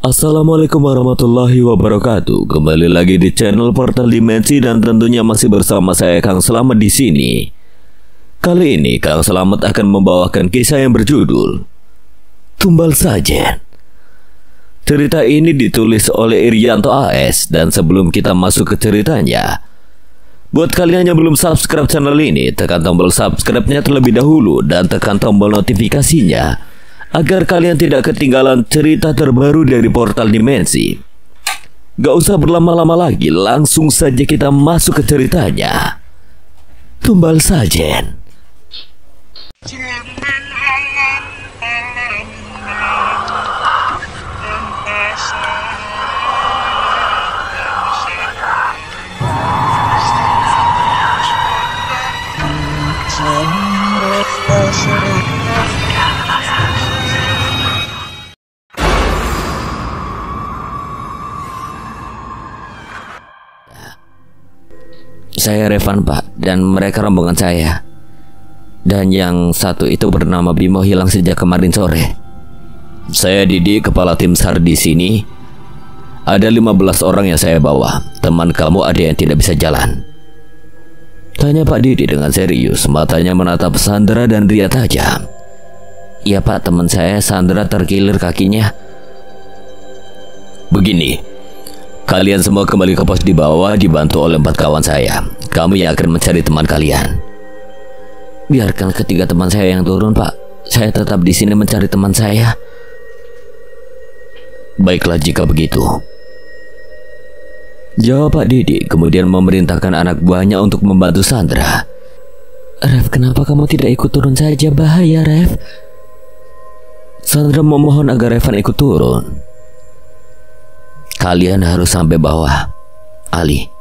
Assalamualaikum warahmatullahi wabarakatuh. Kembali lagi di channel Portal Dimensi dan tentunya masih bersama saya Kang Slamet di sini. Kali ini Kang Slamet akan membawakan kisah yang berjudul Tumbal Sajen. Cerita ini ditulis oleh Irianto AS, dan sebelum kita masuk ke ceritanya, buat kalian yang belum subscribe channel ini, tekan tombol subscribe-nya terlebih dahulu dan tekan tombol notifikasinya agar kalian tidak ketinggalan cerita terbaru dari Portal Dimensi. Gak usah berlama-lama lagi, langsung saja kita masuk ke ceritanya. Tumbal Sajen. Saya Revan, Pak, dan mereka rombongan saya. Dan yang satu itu bernama Bimo hilang sejak kemarin sore. Saya Didi, kepala tim SAR di sini. Ada 15 orang yang saya bawa. Teman kamu ada yang tidak bisa jalan? Tanya Pak Didi dengan serius, matanya menatap Sandra dan Ria tajam. Iya Pak, teman saya Sandra terkilir kakinya. Begini, kalian semua kembali ke pos di bawah dibantu oleh 4 kawan saya. Kami yang akan mencari teman kalian. Biarkan ketiga teman saya yang turun, Pak. Saya tetap di sini mencari teman saya. Baiklah jika begitu, jawab Pak Didi, kemudian memerintahkan anak buahnya untuk membantu Sandra. Rev, kenapa kamu tidak ikut turun saja? Bahaya, Rev. Sandra memohon agar Revan ikut turun. Kalian harus sampai bawah. Ali,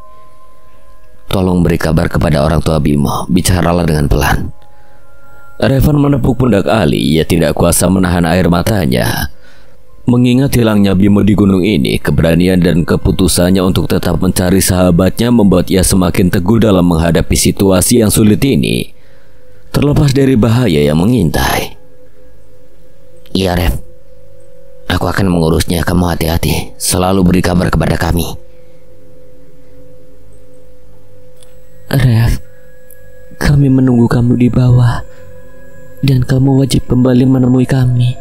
tolong beri kabar kepada orang tua Bimo. Bicaralah dengan pelan. Revan menepuk pundak Ali. Ia tidak kuasa menahan air matanya. Mengingat hilangnya Bimo di gunung ini, keberanian dan keputusannya untuk tetap mencari sahabatnya membuat ia semakin teguh dalam menghadapi situasi yang sulit ini, terlepas dari bahaya yang mengintai. Iya, Rev. Aku akan mengurusnya. Kamu hati-hati. Selalu beri kabar kepada kami. Rev, kami menunggu kamu di bawah, dan kamu wajib kembali menemui kami.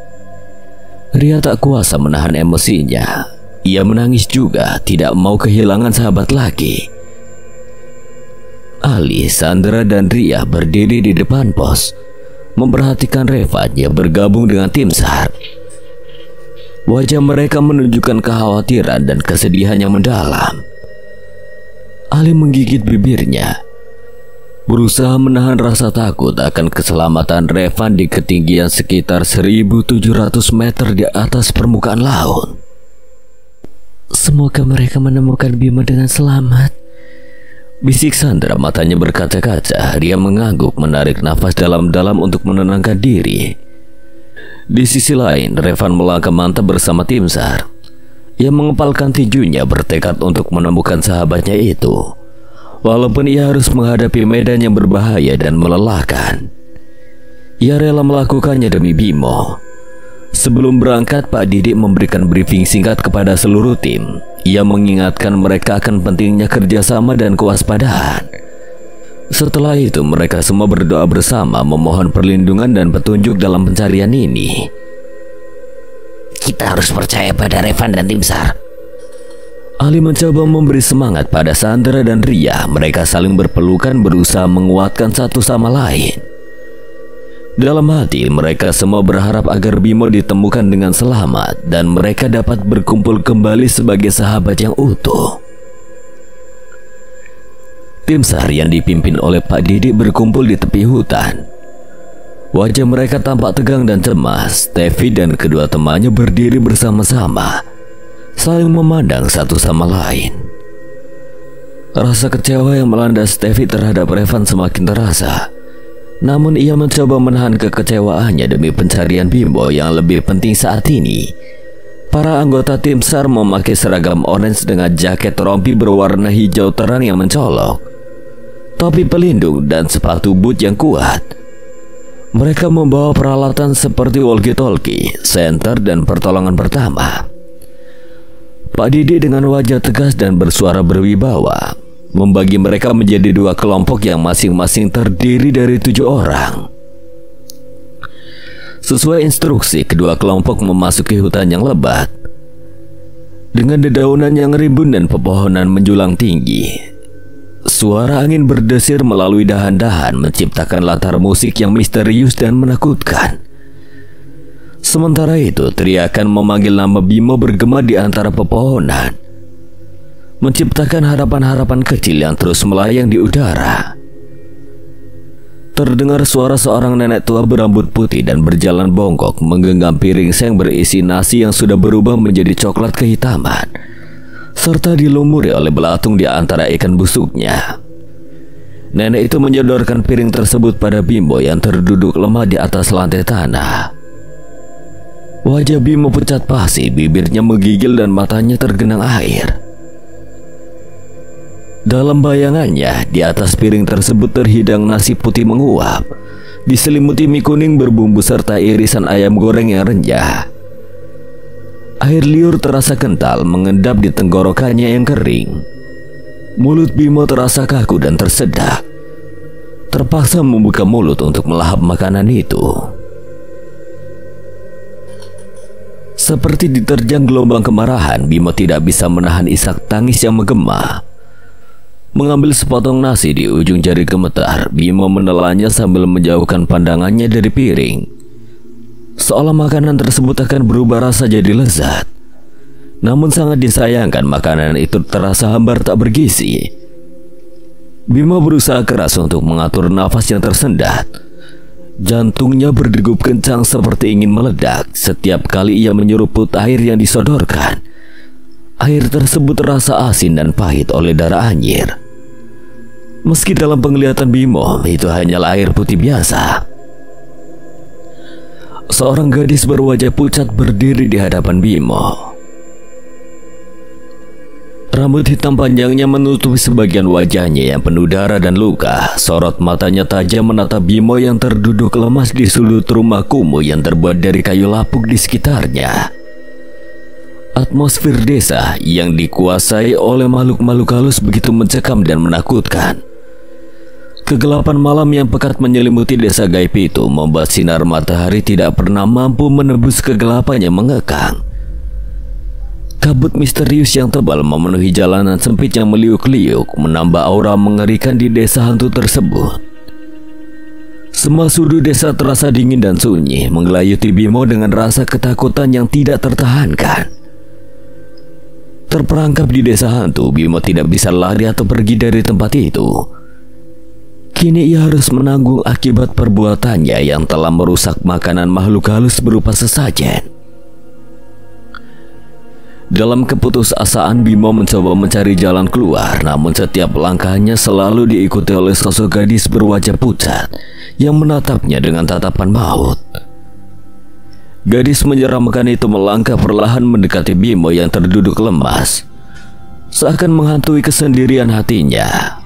Ria tak kuasa menahan emosinya. Ia menangis juga, tidak mau kehilangan sahabat lagi. Ali, Sandra, dan Ria berdiri di depan pos, memperhatikan Revan yang bergabung dengan tim SAR. Wajah mereka menunjukkan kekhawatiran dan kesedihan yang mendalam. Ali menggigit bibirnya, berusaha menahan rasa takut akan keselamatan Revan di ketinggian sekitar 1.700 meter di atas permukaan laut. Semoga mereka menemukan Bimo dengan selamat, bisik Sandra, matanya berkaca-kaca. Dia mengangguk, menarik nafas dalam-dalam untuk menenangkan diri. Di sisi lain, Revan melangkah mantap bersama tim SAR. Ia mengepalkan tinjunya, bertekad untuk menemukan sahabatnya itu, walaupun ia harus menghadapi medan yang berbahaya dan melelahkan. Ia rela melakukannya demi Bimo. Sebelum berangkat, Pak Didi memberikan briefing singkat kepada seluruh tim. Ia mengingatkan mereka akan pentingnya kerjasama dan kewaspadaan. Setelah itu mereka semua berdoa bersama, memohon perlindungan dan petunjuk dalam pencarian ini. Kita harus percaya pada Revan dan tim SAR. Ali mencoba memberi semangat pada Sandra dan Ria. Mereka saling berpelukan, berusaha menguatkan satu sama lain. Dalam hati mereka semua berharap agar Bimo ditemukan dengan selamat dan mereka dapat berkumpul kembali sebagai sahabat yang utuh. Tim SAR yang dipimpin oleh Pak Didi berkumpul di tepi hutan. Wajah mereka tampak tegang dan cemas. Tevi dan kedua temannya berdiri bersama-sama, saling memandang satu sama lain. Rasa kecewa yang melanda Tevi terhadap Revan semakin terasa. Namun ia mencoba menahan kekecewaannya demi pencarian Bimo yang lebih penting saat ini. Para anggota tim SAR memakai seragam orange dengan jaket rompi berwarna hijau terang yang mencolok, topi pelindung, dan sepatu boot yang kuat. Mereka membawa peralatan seperti walkie-talkie, senter, dan pertolongan pertama. Pak Didi dengan wajah tegas dan bersuara berwibawa membagi mereka menjadi 2 kelompok yang masing-masing terdiri dari 7 orang. Sesuai instruksi, kedua kelompok memasuki hutan yang lebat dengan dedaunan yang rimbun dan pepohonan menjulang tinggi. Suara angin berdesir melalui dahan-dahan menciptakan latar musik yang misterius dan menakutkan. Sementara itu, teriakan memanggil nama Bimo bergema di antara pepohonan, menciptakan harapan-harapan kecil yang terus melayang di udara. Terdengar suara seorang nenek tua berambut putih dan berjalan bongkok menggenggam piring seng berisi nasi yang sudah berubah menjadi coklat kehitaman, serta dilumuri oleh belatung di antara ikan busuknya. Nenek itu menyodorkan piring tersebut pada Bimo yang terduduk lemah di atas lantai tanah. Wajah Bimo pucat pasi, bibirnya menggigil dan matanya tergenang air. Dalam bayangannya, di atas piring tersebut terhidang nasi putih menguap, diselimuti mie kuning berbumbu serta irisan ayam goreng yang renyah. Air liur terasa kental mengendap di tenggorokannya yang kering. Mulut Bimo terasa kaku dan tersedak. Terpaksa membuka mulut untuk melahap makanan itu. Seperti diterjang gelombang kemarahan, Bimo tidak bisa menahan isak tangis yang menggema. Mengambil sepotong nasi di ujung jari gemetar, Bimo menelannya sambil menjauhkan pandangannya dari piring, seolah makanan tersebut akan berubah rasa jadi lezat. Namun sangat disayangkan makanan itu terasa hambar tak bergizi. Bimo berusaha keras untuk mengatur nafas yang tersendat. Jantungnya berdegup kencang seperti ingin meledak setiap kali ia menyeruput air yang disodorkan. Air tersebut terasa asin dan pahit oleh darah anyir. Meski dalam penglihatan Bimo itu hanyalah air putih biasa. Seorang gadis berwajah pucat berdiri di hadapan Bimo. Rambut hitam panjangnya menutupi sebagian wajahnya yang penuh darah dan luka. Sorot matanya tajam menatap Bimo yang terduduk lemas di sudut rumah kumuh yang terbuat dari kayu lapuk di sekitarnya. Atmosfer desa yang dikuasai oleh makhluk-makhluk halus begitu mencekam dan menakutkan. Kegelapan malam yang pekat menyelimuti desa gaib itu membuat sinar matahari tidak pernah mampu menembus kegelapan yang mengekang. Kabut misterius yang tebal memenuhi jalanan sempit yang meliuk-liuk, menambah aura mengerikan di desa hantu tersebut. Semua sudut desa terasa dingin dan sunyi, menggelayuti Bimo dengan rasa ketakutan yang tidak tertahankan. Terperangkap di desa hantu, Bimo tidak bisa lari atau pergi dari tempat itu. Kini ia harus menanggung akibat perbuatannya yang telah merusak makanan makhluk halus berupa sesajen. Dalam keputusasaan, Bimo mencoba mencari jalan keluar, namun setiap langkahnya selalu diikuti oleh sosok gadis berwajah pucat yang menatapnya dengan tatapan maut. Gadis menyeramkan itu melangkah perlahan mendekati Bimo yang terduduk lemas, seakan menghantui kesendirian hatinya.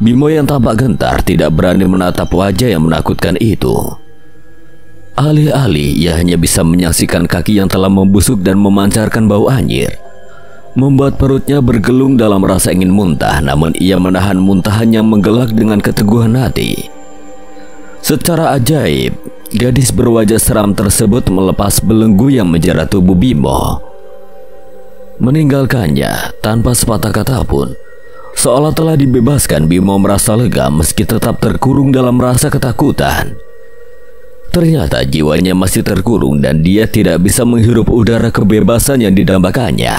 Bimo yang tampak gentar tidak berani menatap wajah yang menakutkan itu. Alih-alih ia hanya bisa menyaksikan kaki yang telah membusuk dan memancarkan bau anyir, membuat perutnya bergelung dalam rasa ingin muntah. Namun ia menahan muntahan yang menggelak dengan keteguhan hati. Secara ajaib, gadis berwajah seram tersebut melepas belenggu yang menjerat tubuh Bimo, meninggalkannya tanpa sepatah kata pun. Seolah telah dibebaskan, Bimo merasa lega meski tetap terkurung dalam rasa ketakutan. Ternyata jiwanya masih terkurung dan dia tidak bisa menghirup udara kebebasan yang didambakannya.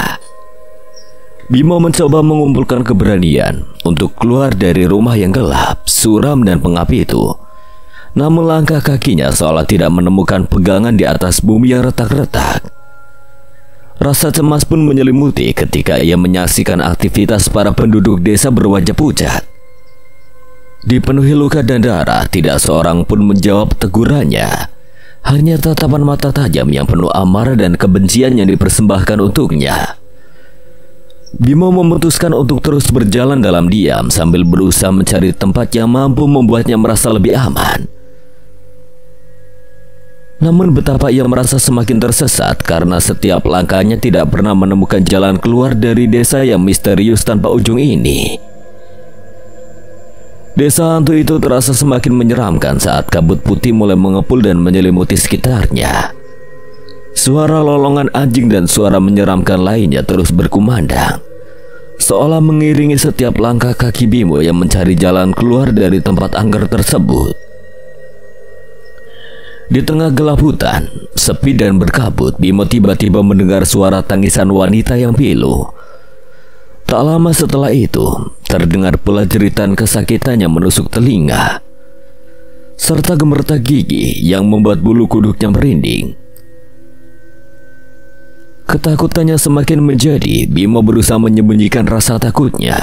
Bimo mencoba mengumpulkan keberanian untuk keluar dari rumah yang gelap, suram dan pengap itu. Namun langkah kakinya seolah tidak menemukan pegangan di atas bumi yang retak-retak. Rasa cemas pun menyelimuti ketika ia menyaksikan aktivitas para penduduk desa berwajah pucat. Dipenuhi luka dan darah, tidak seorang pun menjawab tegurannya. Hanya tatapan mata tajam yang penuh amarah dan kebencian yang dipersembahkan untuknya. Bimo memutuskan untuk terus berjalan dalam diam sambil berusaha mencari tempat yang mampu membuatnya merasa lebih aman. Namun betapa ia merasa semakin tersesat karena setiap langkahnya tidak pernah menemukan jalan keluar dari desa yang misterius tanpa ujung ini. Desa hantu itu terasa semakin menyeramkan saat kabut putih mulai mengepul dan menyelimuti sekitarnya. Suara lolongan anjing dan suara menyeramkan lainnya terus berkumandang, seolah mengiringi setiap langkah kaki Bimo yang mencari jalan keluar dari tempat angker tersebut. Di tengah gelap hutan, sepi dan berkabut, Bimo tiba-tiba mendengar suara tangisan wanita yang pilu. Tak lama setelah itu, terdengar pula jeritan kesakitannya menusuk telinga, serta gemeretak gigi yang membuat bulu kuduknya merinding. Ketakutannya semakin menjadi, Bimo berusaha menyembunyikan rasa takutnya.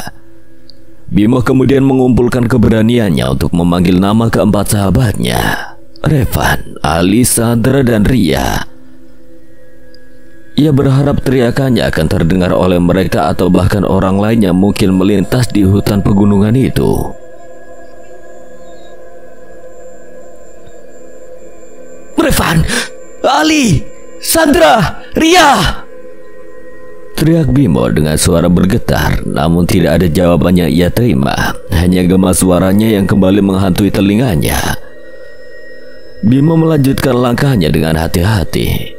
Bimo kemudian mengumpulkan keberaniannya untuk memanggil nama keempat sahabatnya, Revan, Ali, Sandra, dan Ria. Ia berharap teriakannya akan terdengar oleh mereka atau bahkan orang lain yang mungkin melintas di hutan pegunungan itu. Revan, Ali, Sandra, Ria! Teriak Bimo dengan suara bergetar, namun tidak ada jawaban yang ia terima. Hanya gema suaranya yang kembali menghantui telinganya. Bimo melanjutkan langkahnya dengan hati-hati,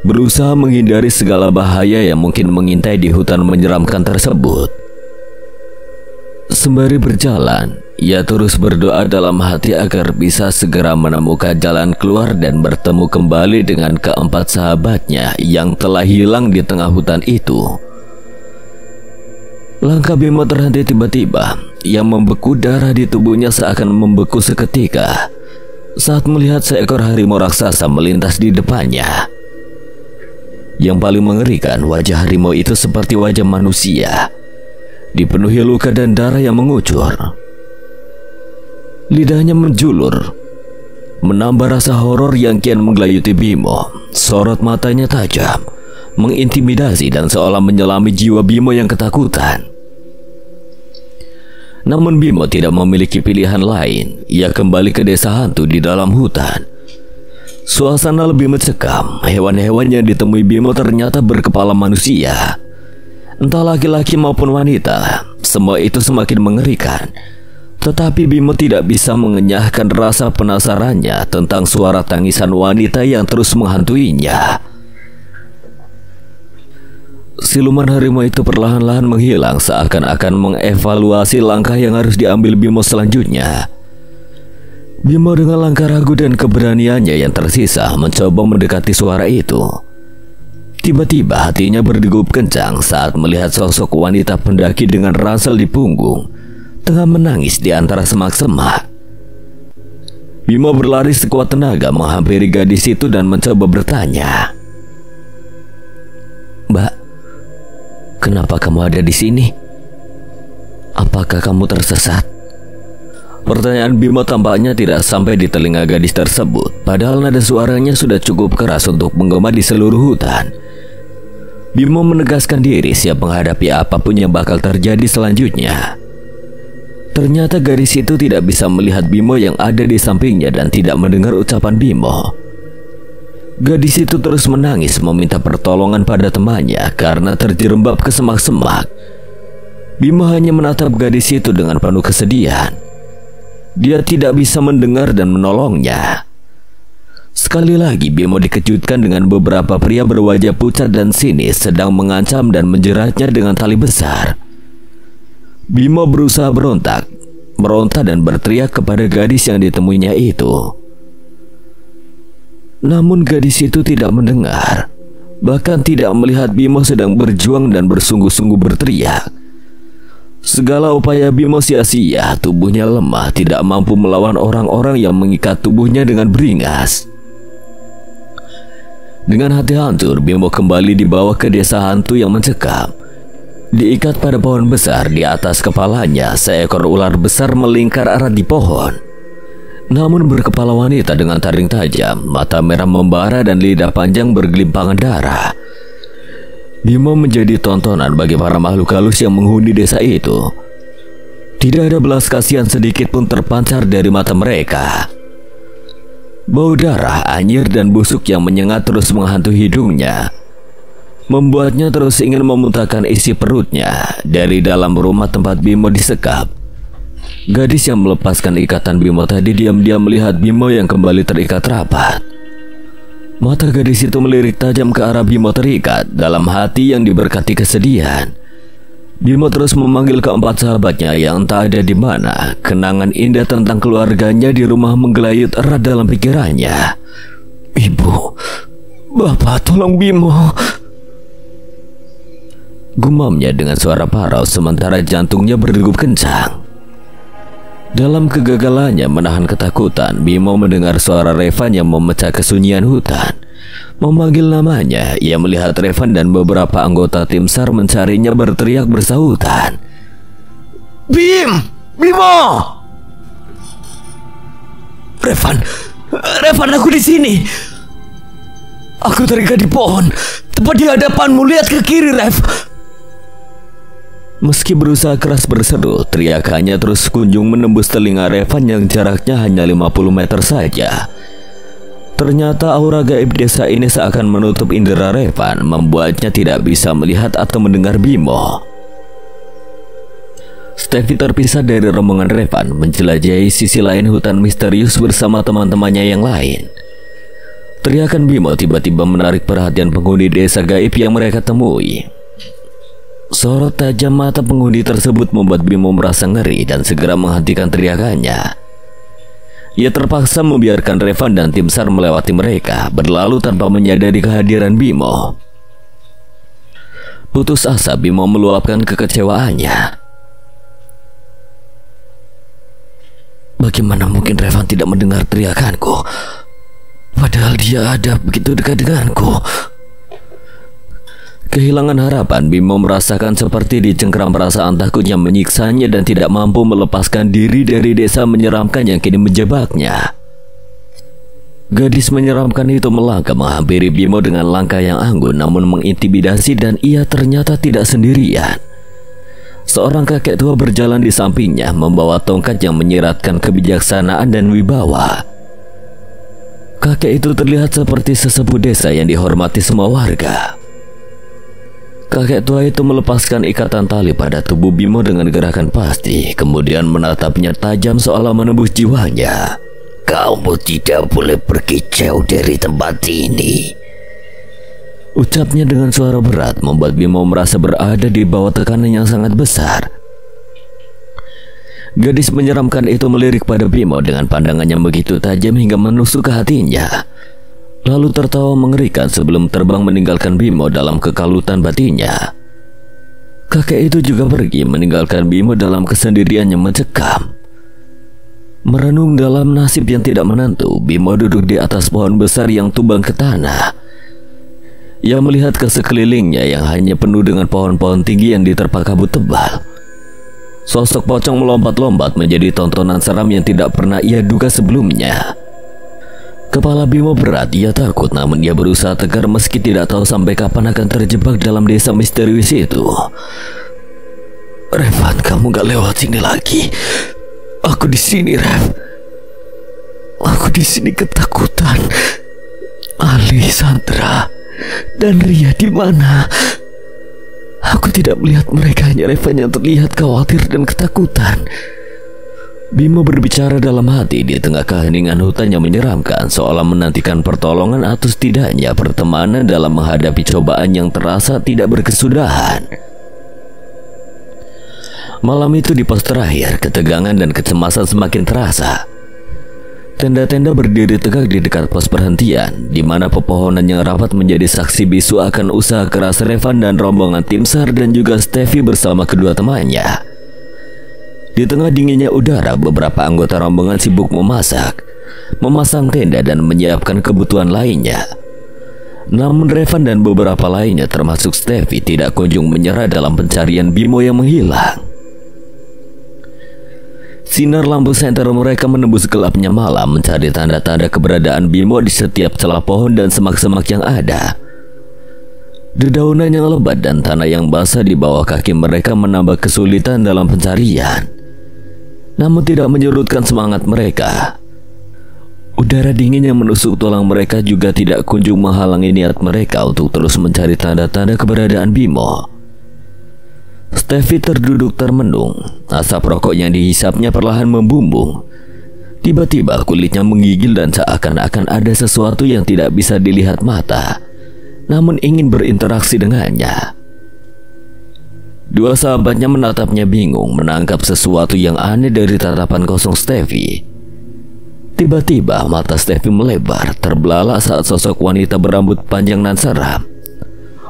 berusaha menghindari segala bahaya yang mungkin mengintai di hutan menyeramkan tersebut. Sembari berjalan, ia terus berdoa dalam hati agar bisa segera menemukan jalan keluar dan bertemu kembali dengan keempat sahabatnya yang telah hilang di tengah hutan itu. Langkah Bimo terhenti tiba-tiba, yang membeku darah di tubuhnya seakan membeku seketika saat melihat seekor harimau raksasa melintas di depannya. Yang paling mengerikan, wajah harimau itu seperti wajah manusia, dipenuhi luka dan darah yang mengucur. Lidahnya menjulur, menambah rasa horor yang kian menggelayuti Bimo. Sorot matanya tajam, mengintimidasi dan seolah menyelami jiwa Bimo yang ketakutan. Namun Bimo tidak memiliki pilihan lain. Ia kembali ke desa hantu di dalam hutan. Suasana lebih mencekam. Hewan-hewan yang ditemui Bimo ternyata berkepala manusia, entah laki-laki maupun wanita. Semua itu semakin mengerikan. Tetapi Bimo tidak bisa mengenyahkan rasa penasarannya tentang suara tangisan wanita yang terus menghantuinya. Siluman harimau itu perlahan-lahan menghilang, seakan-akan mengevaluasi langkah yang harus diambil Bimo selanjutnya. Bimo dengan langkah ragu dan keberaniannya yang tersisa mencoba mendekati suara itu. Tiba-tiba hatinya berdegup kencang saat melihat sosok wanita pendaki dengan ransel di punggung tengah menangis di antara semak-semak. Bimo berlari sekuat tenaga menghampiri gadis itu dan mencoba bertanya, "Mbak, kenapa kamu ada di sini? Apakah kamu tersesat?" Pertanyaan Bimo tampaknya tidak sampai di telinga gadis tersebut, padahal nada suaranya sudah cukup keras untuk menggema di seluruh hutan. Bimo menegaskan diri siap menghadapi apapun yang bakal terjadi selanjutnya. Ternyata gadis itu tidak bisa melihat Bimo yang ada di sampingnya dan tidak mendengar ucapan Bimo. Gadis itu terus menangis meminta pertolongan pada temannya karena terjerembab ke semak-semak. Bimo hanya menatap gadis itu dengan penuh kesedihan. Dia tidak bisa mendengar dan menolongnya. Sekali lagi Bimo dikejutkan dengan beberapa pria berwajah pucat dan sinis sedang mengancam dan menjeratnya dengan tali besar. Bimo berusaha meronta dan berteriak kepada gadis yang ditemuinya itu. Namun gadis itu tidak mendengar, bahkan tidak melihat Bimo sedang berjuang dan bersungguh-sungguh berteriak. Segala upaya Bimo sia-sia, tubuhnya lemah, tidak mampu melawan orang-orang yang mengikat tubuhnya dengan beringas. Dengan hati hancur, Bimo kembali dibawa ke desa hantu yang mencekam. Diikat pada pohon besar, di atas kepalanya seekor ular besar melingkar erat di pohon. Namun berkepala wanita dengan taring tajam, mata merah membara dan lidah panjang bergelimpangan darah. Bimo menjadi tontonan bagi para makhluk halus yang menghuni desa itu. Tidak ada belas kasihan sedikit pun terpancar dari mata mereka. Bau darah, anyir, dan busuk yang menyengat terus menghantui hidungnya, membuatnya terus ingin memuntahkan isi perutnya. Dari dalam rumah tempat Bimo disekap, gadis yang melepaskan ikatan Bimo tadi diam-diam melihat Bimo yang kembali terikat rapat. Mata gadis itu melirik tajam ke arah Bimo terikat. Dalam hati yang diberkati kesedihan, Bimo terus memanggil keempat sahabatnya yang tak ada di mana. Kenangan indah tentang keluarganya di rumah menggelayut erat dalam pikirannya. "Ibu, Bapak, tolong Bimo," gumamnya dengan suara parau sementara jantungnya berdegup kencang. Dalam kegagalannya menahan ketakutan, Bimo mendengar suara Revan yang memecah kesunyian hutan. Memanggil namanya, ia melihat Revan dan beberapa anggota tim SAR mencarinya berteriak bersahutan. Bimo! Revan, aku di sini. Aku terikat di pohon, tepat di hadapanmu. Lihat ke kiri, Rev." Meski berusaha keras berseru, teriakannya terus kunjung menembus telinga Revan yang jaraknya hanya 50 meter saja. Ternyata aura gaib desa ini seakan menutup indera Revan, membuatnya tidak bisa melihat atau mendengar Bimo. Steffi terpisah dari rombongan Revan, menjelajahi sisi lain hutan misterius bersama teman-temannya yang lain. Teriakan Bimo tiba-tiba menarik perhatian penghuni desa gaib yang mereka temui. Sorot tajam mata penghuni tersebut membuat Bimo merasa ngeri dan segera menghentikan teriakannya. Ia terpaksa membiarkan Revan dan tim SAR melewati mereka, berlalu tanpa menyadari kehadiran Bimo. Putus asa, Bimo meluapkan kekecewaannya. Bagaimana mungkin Revan tidak mendengar teriakanku, padahal dia ada begitu dekat denganku. Kehilangan harapan, Bimo merasakan seperti dicengkeram perasaan takut yang menyiksanya dan tidak mampu melepaskan diri dari desa menyeramkan yang kini menjebaknya. Gadis menyeramkan itu melangkah menghampiri Bimo dengan langkah yang anggun namun mengintimidasi, dan ia ternyata tidak sendirian. Seorang kakek tua berjalan di sampingnya membawa tongkat yang menyiratkan kebijaksanaan dan wibawa. Kakek itu terlihat seperti sesepuh desa yang dihormati semua warga. Kakek tua itu melepaskan ikatan tali pada tubuh Bimo dengan gerakan pasti, kemudian menatapnya tajam seolah menembus jiwanya. "Kamu tidak boleh pergi jauh dari tempat ini," ucapnya dengan suara berat, membuat Bimo merasa berada di bawah tekanan yang sangat besar. Gadis menyeramkan itu melirik pada Bimo dengan pandangan yang begitu tajam hingga menusuk ke hatinya, lalu tertawa mengerikan sebelum terbang meninggalkan Bimo dalam kekalutan batinnya. Kakek itu juga pergi meninggalkan Bimo dalam kesendirian yang mencekam. Merenung dalam nasib yang tidak menentu, Bimo duduk di atas pohon besar yang tumbang ke tanah. Ia melihat ke sekelilingnya yang hanya penuh dengan pohon-pohon tinggi yang diterpa kabut tebal. Sosok pocong melompat-lompat menjadi tontonan seram yang tidak pernah ia duga sebelumnya. Kepala Bimo berat, ia takut namun ia berusaha tegar meski tidak tahu sampai kapan akan terjebak dalam desa misterius itu. "Revan, kamu gak lewat sini lagi. Aku di sini, Rev. Aku di sini ketakutan. Ali, Sandra, dan Ria di mana? Aku tidak melihat mereka, hanya Revan yang terlihat khawatir dan ketakutan." Bimo berbicara dalam hati di tengah keheningan hutan yang menyeramkan, seolah menantikan pertolongan atau setidaknya pertemanan dalam menghadapi cobaan yang terasa tidak berkesudahan. Malam itu di pos terakhir, ketegangan dan kecemasan semakin terasa. Tenda-tenda berdiri tegak di dekat pos perhentian, di mana pepohonan yang rapat menjadi saksi bisu akan usaha keras Revan dan rombongan tim SAR dan juga Steffi bersama kedua temannya. Di tengah dinginnya udara, beberapa anggota rombongan sibuk memasak, memasang tenda dan menyiapkan kebutuhan lainnya. Namun Revan dan beberapa lainnya termasuk Steffi tidak kunjung menyerah dalam pencarian Bimo yang menghilang. Sinar lampu senter mereka menembus gelapnya malam mencari tanda-tanda keberadaan Bimo di setiap celah pohon dan semak-semak yang ada. Dedaunan yang lebat dan tanah yang basah di bawah kaki mereka menambah kesulitan dalam pencarian, namun tidak menyurutkan semangat mereka. Udara dingin yang menusuk tulang mereka juga tidak kunjung menghalangi niat mereka untuk terus mencari tanda-tanda keberadaan Bimo. Steffi terduduk termenung, asap rokok yang dihisapnya perlahan membumbung. Tiba-tiba kulitnya menggigil dan seakan-akan ada sesuatu yang tidak bisa dilihat mata, namun ingin berinteraksi dengannya. Dua sahabatnya menatapnya bingung menangkap sesuatu yang aneh dari tatapan kosong Steffi. Tiba-tiba mata Steffi melebar terbelalak saat sosok wanita berambut panjang dan seram,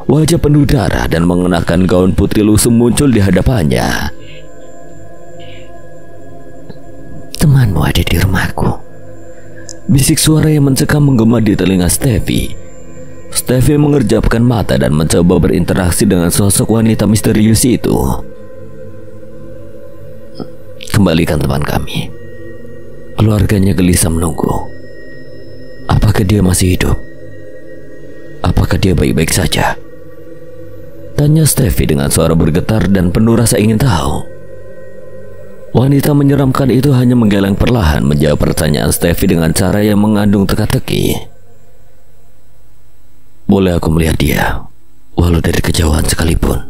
wajah penuh darah dan mengenakan gaun putih lusuh muncul di hadapannya. "Temanmu ada di rumahku," bisik suara yang mencekam menggema di telinga Steffi. Steffi mengerjapkan mata dan mencoba berinteraksi dengan sosok wanita misterius itu. "Kembalikan teman kami. Keluarganya gelisah menunggu. Apakah dia masih hidup? Apakah dia baik-baik saja?" tanya Steffi dengan suara bergetar dan penuh rasa ingin tahu. Wanita menyeramkan itu hanya menggeleng perlahan menjawab pertanyaan Steffi dengan cara yang mengandung teka-teki. "Boleh aku melihat dia, walau dari kejauhan sekalipun?"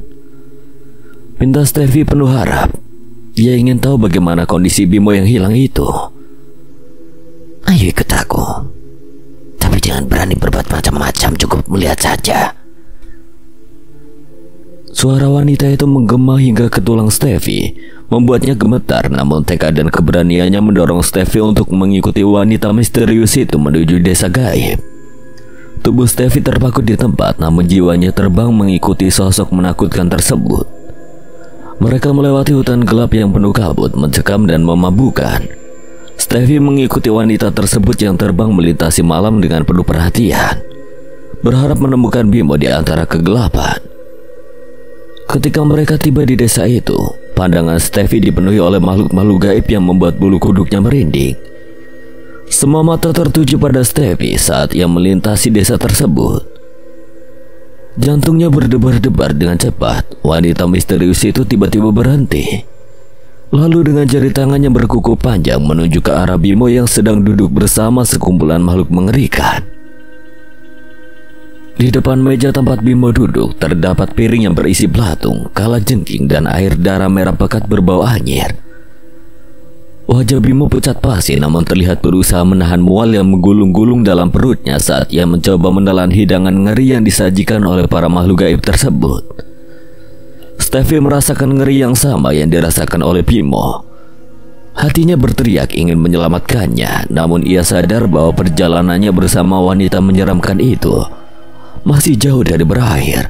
pinta Steffi penuh harap. Ia ingin tahu bagaimana kondisi Bimo yang hilang itu. "Ayo ikut aku. Tapi jangan berani berbuat macam-macam, cukup melihat saja." Suara wanita itu menggema hingga ke tulang Steffi, membuatnya gemetar, namun tekad dan keberaniannya mendorong Steffi untuk mengikuti wanita misterius itu menuju desa gaib. Tubuh Steffi terpaku di tempat, namun jiwanya terbang mengikuti sosok menakutkan tersebut. Mereka melewati hutan gelap yang penuh kabut, mencekam dan memabukkan. Steffi mengikuti wanita tersebut yang terbang melintasi malam dengan penuh perhatian, berharap menemukan Bimo di antara kegelapan. Ketika mereka tiba di desa itu, pandangan Steffi dipenuhi oleh makhluk-makhluk gaib yang membuat bulu kuduknya merinding. Semua mata tertuju pada Steffi saat ia melintasi desa tersebut. Jantungnya berdebar-debar dengan cepat. Wanita misterius itu tiba-tiba berhenti. Lalu dengan jari tangannya berkuku panjang menuju ke arah Bimo yang sedang duduk bersama sekumpulan makhluk mengerikan. Di depan meja tempat Bimo duduk terdapat piring yang berisi belatung, kalajengking dan air darah merah pekat berbau anyir. Wajah Bimo pucat pasi namun terlihat berusaha menahan mual yang menggulung-gulung dalam perutnya saat ia mencoba menelan hidangan ngeri yang disajikan oleh para makhluk gaib tersebut. Steffi merasakan ngeri yang sama yang dirasakan oleh Bimo. Hatinya berteriak ingin menyelamatkannya, namun ia sadar bahwa perjalanannya bersama wanita menyeramkan itu masih jauh dari berakhir,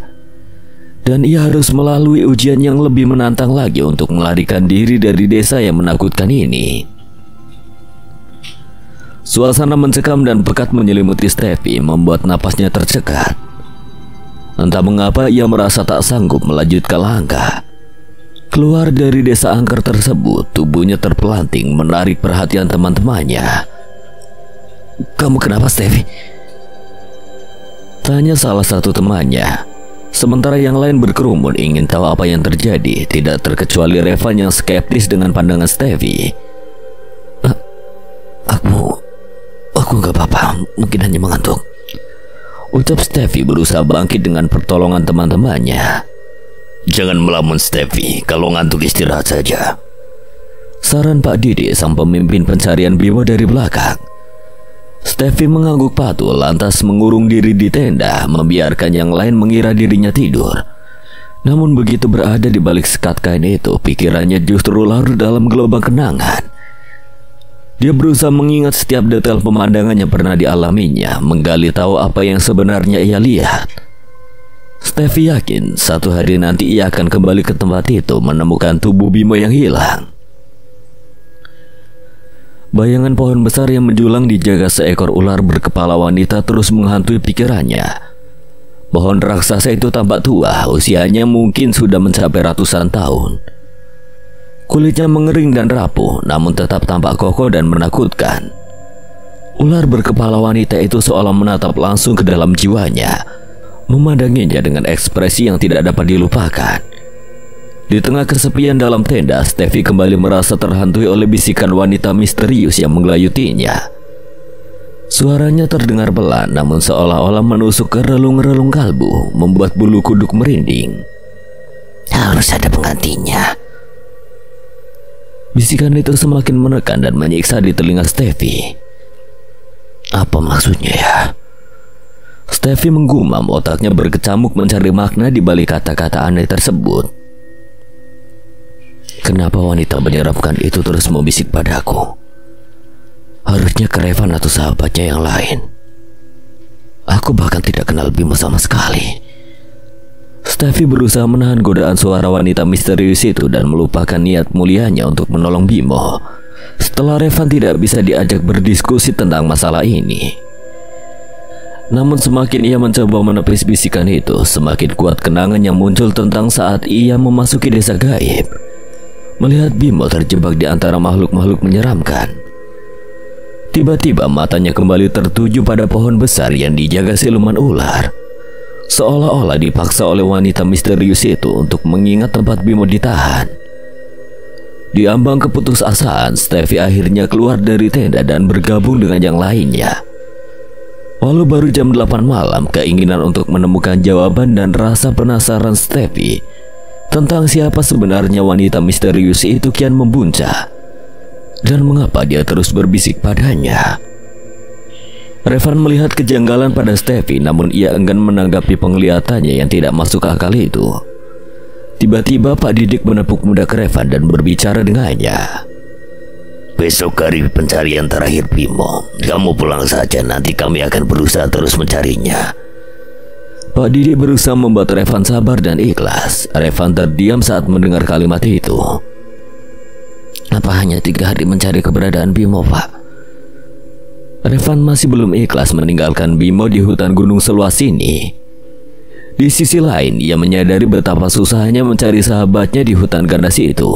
dan ia harus melalui ujian yang lebih menantang lagi untuk melarikan diri dari desa yang menakutkan ini. Suasana mencekam dan pekat menyelimuti Steffi, membuat napasnya tercekat. Entah mengapa ia merasa tak sanggup melanjutkan langkah. Keluar dari desa angker tersebut, tubuhnya terpelanting menarik perhatian teman-temannya. "Kamu kenapa, Steffi?" tanya salah satu temannya. Sementara yang lain berkerumun ingin tahu apa yang terjadi, tidak terkecuali Revan yang skeptis dengan pandangan Steffi. Aku nggak apa-apa, mungkin hanya mengantuk," ucap Steffi berusaha bangkit dengan pertolongan teman-temannya. "Jangan melamun, Steffi, kalau ngantuk istirahat saja," saran Pak Didi, sang pemimpin pencarian Bimo dari belakang. Steffi mengangguk patuh lantas mengurung diri di tenda, membiarkan yang lain mengira dirinya tidur. Namun begitu berada di balik sekat kain itu, pikirannya justru larut dalam gelombang kenangan. Dia berusaha mengingat setiap detail pemandangan yang pernah dialaminya, menggali tahu apa yang sebenarnya ia lihat. Steffi yakin satu hari nanti ia akan kembali ke tempat itu, menemukan tubuh Bimo yang hilang. Bayangan pohon besar yang menjulang dijaga seekor ular berkepala wanita terus menghantui pikirannya. Pohon raksasa itu tampak tua, usianya mungkin sudah mencapai ratusan tahun. Kulitnya mengering dan rapuh, namun tetap tampak kokoh dan menakutkan. Ular berkepala wanita itu seolah menatap langsung ke dalam jiwanya, memandanginya dengan ekspresi yang tidak dapat dilupakan. Di tengah kesepian dalam tenda, Steffi kembali merasa terhantui oleh bisikan wanita misterius yang menggelayutinya. Suaranya terdengar pelan namun seolah-olah menusuk ke relung-relung kalbu, membuat bulu kuduk merinding. Harus ada penggantinya. Bisikan itu semakin menekan dan menyiksa di telinga Steffi. Apa maksudnya ya? Steffi menggumam, otaknya berkecamuk mencari makna di balik kata-kata aneh tersebut. Kenapa wanita menyeramkan itu terus membisik padaku? Harusnya ke Revan atau sahabatnya yang lain. Aku bahkan tidak kenal Bimo sama sekali. Steffi berusaha menahan godaan suara wanita misterius itu dan melupakan niat mulianya untuk menolong Bimo. Setelah Revan tidak bisa diajak berdiskusi tentang masalah ini. Namun semakin ia mencoba menepis bisikan itu, semakin kuat kenangan yang muncul tentang saat ia memasuki desa gaib, melihat Bimo terjebak di antara makhluk-makhluk menyeramkan. Tiba-tiba matanya kembali tertuju pada pohon besar yang dijaga siluman ular. Seolah-olah dipaksa oleh wanita misterius itu untuk mengingat tempat Bimo ditahan. Di ambang keputusasaan, Steffi akhirnya keluar dari tenda dan bergabung dengan yang lainnya. Walau baru jam 8 malam, keinginan untuk menemukan jawaban dan rasa penasaran Steffi tentang siapa sebenarnya wanita misterius itu kian membuncah. Dan mengapa dia terus berbisik padanya? Revan melihat kejanggalan pada Steffi, namun ia enggan menanggapi penglihatannya yang tidak masuk akal itu. Tiba-tiba Pak Didik menepuk pundak Revan dan berbicara dengannya. Besok hari pencarian terakhir Bimo. Kamu pulang saja, nanti kami akan berusaha terus mencarinya. Pak Didik berusaha membuat Revan sabar dan ikhlas. Revan terdiam saat mendengar kalimat itu. Apa hanya 3 hari mencari keberadaan Bimo, Pak? Revan masih belum ikhlas meninggalkan Bimo di hutan gunung seluas ini. Di sisi lain, ia menyadari betapa susahnya mencari sahabatnya di hutan ganas itu.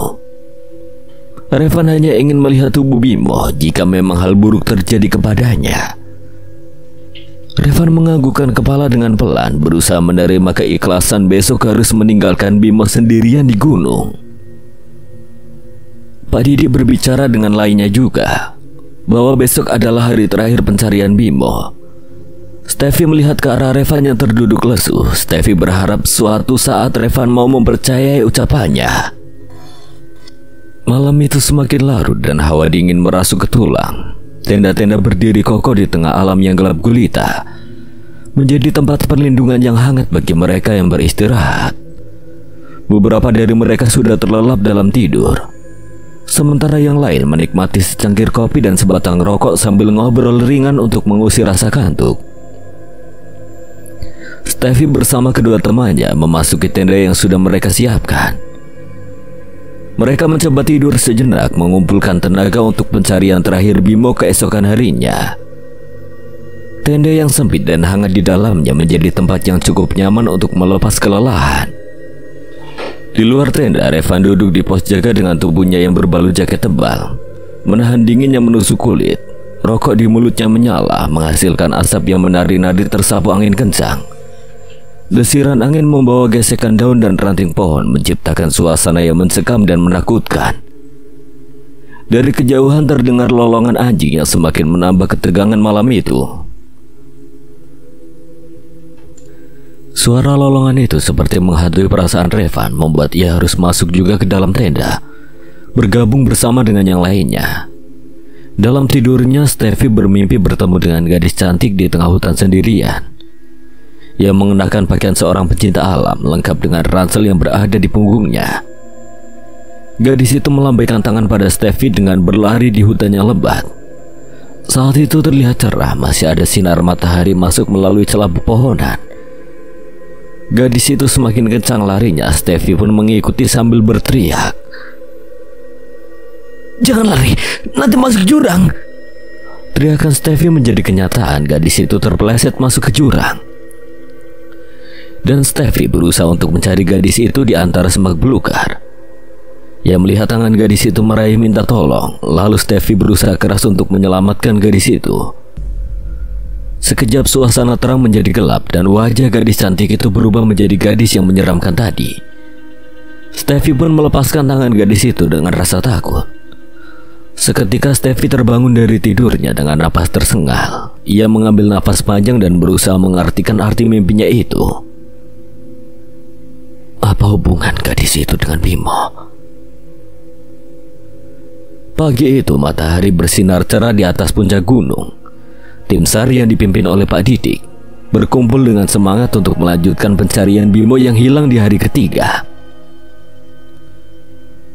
Revan hanya ingin melihat tubuh Bimo jika memang hal buruk terjadi kepadanya. Revan menganggukkan kepala dengan pelan, berusaha menerima keikhlasan besok harus meninggalkan Bimo sendirian di gunung. Pak Didik berbicara dengan lainnya juga, bahwa besok adalah hari terakhir pencarian Bimo. Steffi melihat ke arah Revan yang terduduk lesu. Steffi berharap suatu saat Revan mau mempercayai ucapannya. Malam itu semakin larut dan hawa dingin merasuk ke tulang. Tenda-tenda berdiri kokoh di tengah alam yang gelap gulita, menjadi tempat perlindungan yang hangat bagi mereka yang beristirahat. Beberapa dari mereka sudah terlelap dalam tidur, sementara yang lain menikmati secangkir kopi dan sebatang rokok sambil ngobrol ringan untuk mengusir rasa kantuk. Steffi bersama kedua temannya memasuki tenda yang sudah mereka siapkan. Mereka mencoba tidur sejenak, mengumpulkan tenaga untuk pencarian terakhir Bimo keesokan harinya. Tenda yang sempit dan hangat di dalamnya menjadi tempat yang cukup nyaman untuk melepas kelelahan. Di luar tenda, Revan duduk di pos jaga dengan tubuhnya yang berbalut jaket tebal, menahan dingin yang menusuk kulit. Rokok di mulutnya menyala, menghasilkan asap yang menari-nari tersapu angin kencang. Desiran angin membawa gesekan daun dan ranting pohon, menciptakan suasana yang mencekam dan menakutkan. Dari kejauhan terdengar lolongan anjing yang semakin menambah ketegangan malam itu. Suara lolongan itu seperti menghantui perasaan Revan, membuat ia harus masuk juga ke dalam tenda, bergabung bersama dengan yang lainnya. Dalam tidurnya, Steffi bermimpi bertemu dengan gadis cantik di tengah hutan sendirian. Ia mengenakan pakaian seorang pecinta alam, lengkap dengan ransel yang berada di punggungnya. Gadis itu melambaikan tangan pada Steffi dengan berlari di hutan yang lebat. Saat itu terlihat cerah, masih ada sinar matahari masuk melalui celah pepohonan. Gadis itu semakin kencang larinya. Steffi pun mengikuti sambil berteriak, "Jangan lari, nanti masuk jurang!" Teriakan Steffi menjadi kenyataan. Gadis itu terpeleset masuk ke jurang. Dan Steffi berusaha untuk mencari gadis itu di antara semak belukar. Ia melihat tangan gadis itu meraih minta tolong. Lalu Steffi berusaha keras untuk menyelamatkan gadis itu. Sekejap suasana terang menjadi gelap dan wajah gadis cantik itu berubah menjadi gadis yang menyeramkan tadi. Steffi pun melepaskan tangan gadis itu dengan rasa takut. Seketika Steffi terbangun dari tidurnya dengan napas tersengal. Ia mengambil napas panjang dan berusaha mengartikan arti mimpinya itu. Apa hubungan gadis itu dengan Bimo? Pagi itu matahari bersinar cerah di atas puncak gunung. Tim SAR yang dipimpin oleh Pak Didik berkumpul dengan semangat untuk melanjutkan pencarian Bimo yang hilang di hari ketiga.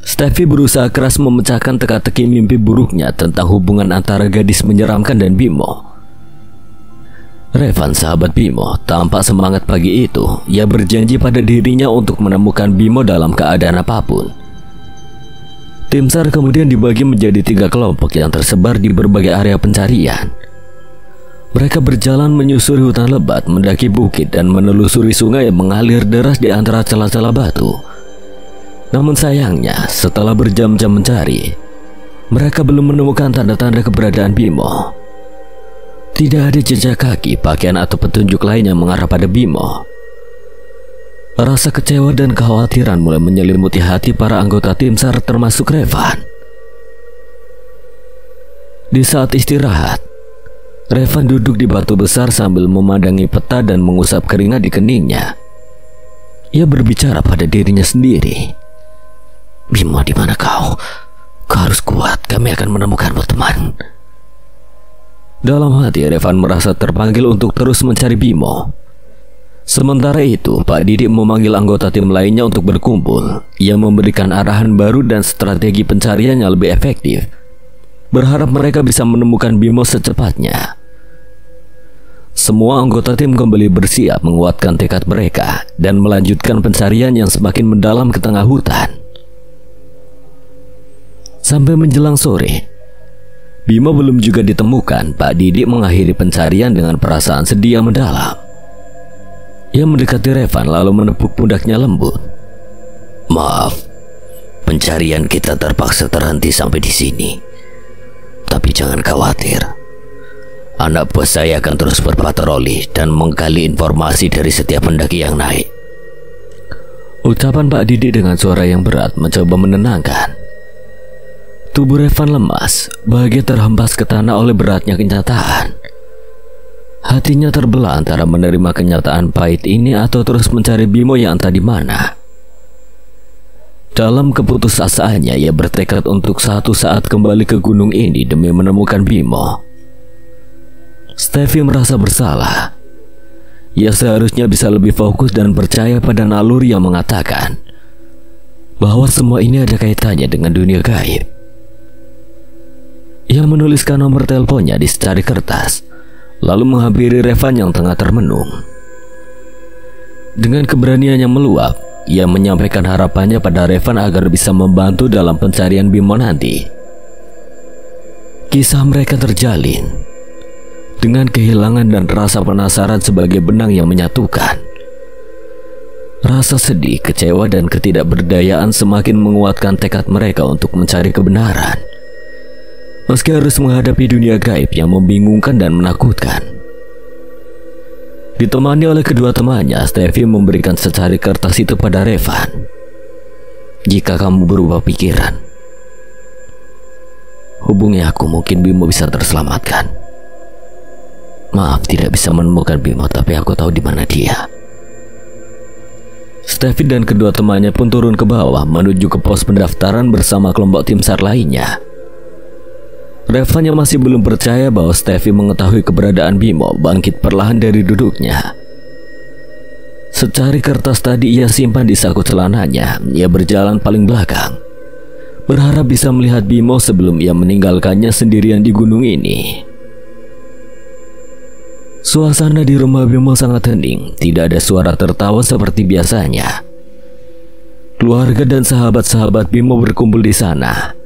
Steffi berusaha keras memecahkan teka-teki mimpi buruknya tentang hubungan antara gadis menyeramkan dan Bimo. Revan, sahabat Bimo, tampak semangat pagi itu. Ia berjanji pada dirinya untuk menemukan Bimo dalam keadaan apapun. Tim SAR kemudian dibagi menjadi 3 kelompok yang tersebar di berbagai area pencarian. Mereka berjalan menyusuri hutan lebat, mendaki bukit, dan menelusuri sungai yang mengalir deras di antara celah-celah batu. Namun sayangnya, setelah berjam-jam mencari, mereka belum menemukan tanda-tanda keberadaan Bimo. Tidak ada jejak kaki, pakaian, atau petunjuk lain yang mengarah pada Bimo. Rasa kecewa dan kekhawatiran mulai menyelimuti hati para anggota tim SAR termasuk Revan. Di saat istirahat, Revan duduk di batu besar sambil memandangi peta dan mengusap keringat di keningnya. Ia berbicara pada dirinya sendiri. Bimo, di mana kau? Kau harus kuat, kami akan menemukanmu, teman. Dalam hati, Revan merasa terpanggil untuk terus mencari Bimo. Sementara itu, Pak Didik memanggil anggota tim lainnya untuk berkumpul. Ia memberikan arahan baru dan strategi pencarian yang lebih efektif, berharap mereka bisa menemukan Bimo secepatnya. Semua anggota tim kembali bersiap menguatkan tekad mereka dan melanjutkan pencarian yang semakin mendalam ke tengah hutan. Sampai menjelang sore, Bimo belum juga ditemukan. Pak Didik mengakhiri pencarian dengan perasaan sedih yang mendalam. Ia mendekati Revan lalu menepuk pundaknya lembut. Maaf, pencarian kita terpaksa terhenti sampai di sini. Tapi jangan khawatir, anak buah saya akan terus berpatroli dan menggali informasi dari setiap pendaki yang naik. Ucapan Pak Didik dengan suara yang berat mencoba menenangkan. Tubuh Revan lemas, bahagia terhempas ke tanah oleh beratnya kenyataan. Hatinya terbelah antara menerima kenyataan pahit ini atau terus mencari Bimo yang entah di mana. Dalam keputusasaannya, ia bertekad untuk satu saat kembali ke gunung ini demi menemukan Bimo. Steffi merasa bersalah. Ia seharusnya bisa lebih fokus dan percaya pada naluri yang mengatakan bahwa semua ini ada kaitannya dengan dunia gaib. Ia menuliskan nomor teleponnya di secari kertas, lalu menghampiri Revan yang tengah termenung. Dengan keberanian yang meluap, ia menyampaikan harapannya pada Revan agar bisa membantu dalam pencarian Bimo nanti. Kisah mereka terjalin dengan kehilangan dan rasa penasaran sebagai benang yang menyatukan. Rasa sedih, kecewa, dan ketidakberdayaan semakin menguatkan tekad mereka untuk mencari kebenaran. Meski harus menghadapi dunia gaib yang membingungkan dan menakutkan. Ditemani oleh kedua temannya, Steffi memberikan secari kertas itu pada Revan. Jika kamu berubah pikiran, hubungi aku, mungkin Bimo bisa terselamatkan. Maaf, tidak bisa menemukan Bimo, tapi aku tahu di mana dia. Steffi dan kedua temannya pun turun ke bawah menuju ke pos pendaftaran bersama kelompok tim SAR lainnya. Revan yang masih belum percaya bahwa Steffi mengetahui keberadaan Bimo bangkit perlahan dari duduknya. Secari kertas tadi ia simpan di saku celananya. Ia berjalan paling belakang, berharap bisa melihat Bimo sebelum ia meninggalkannya sendirian di gunung ini. Suasana di rumah Bimo sangat hening. Tidak ada suara tertawa seperti biasanya. Keluarga dan sahabat-sahabat Bimo berkumpul di sana,